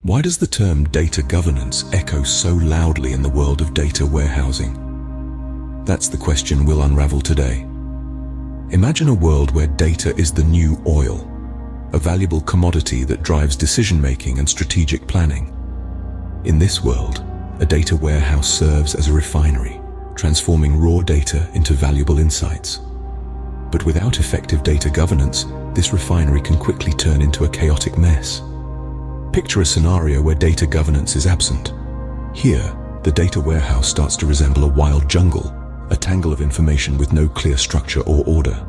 Why does the term data governance echo so loudly in the world of data warehousing? That's the question we'll unravel today. Imagine a world where data is the new oil, a valuable commodity that drives decision-making and strategic planning. In this world, a data warehouse serves as a refinery, transforming raw data into valuable insights. But without effective data governance, this refinery can quickly turn into a chaotic mess. Picture a scenario where data governance is absent. Here, the data warehouse starts to resemble a wild jungle, a tangle of information with no clear structure or order.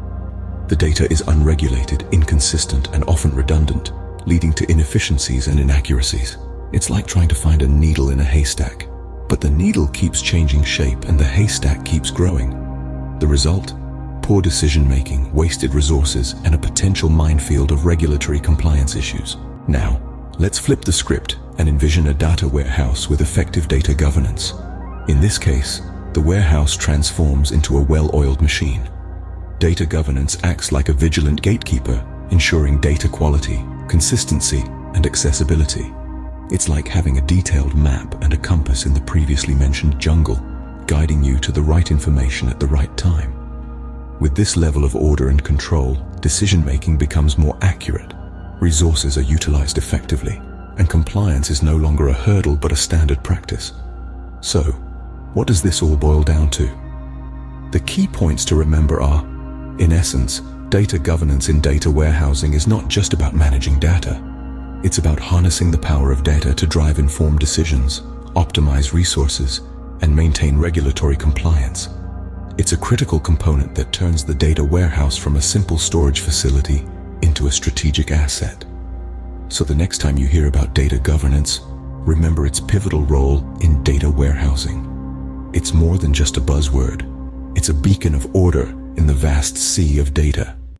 The data is unregulated, inconsistent, and often redundant, leading to inefficiencies and inaccuracies. It's like trying to find a needle in a haystack. But the needle keeps changing shape and the haystack keeps growing. The result? Poor decision-making, wasted resources, and a potential minefield of regulatory compliance issues. Now, let's flip the script and envision a data warehouse with effective data governance. In this case, the warehouse transforms into a well-oiled machine. Data governance acts like a vigilant gatekeeper, ensuring data quality, consistency, and accessibility. It's like having a detailed map and a compass in the previously mentioned jungle, guiding you to the right information at the right time. With this level of order and control, decision-making becomes more accurate, resources are utilized effectively, and compliance is no longer a hurdle but a standard practice. So, what does this all boil down to? The key points to remember are, in essence, data governance in data warehousing is not just about managing data. It's about harnessing the power of data to drive informed decisions, optimize resources, and maintain regulatory compliance. It's a critical component that turns the data warehouse from a simple storage facility into a strategic asset. So the next time you hear about data governance, remember its pivotal role in data warehousing. It's more than just a buzzword. It's a beacon of order in the vast sea of data.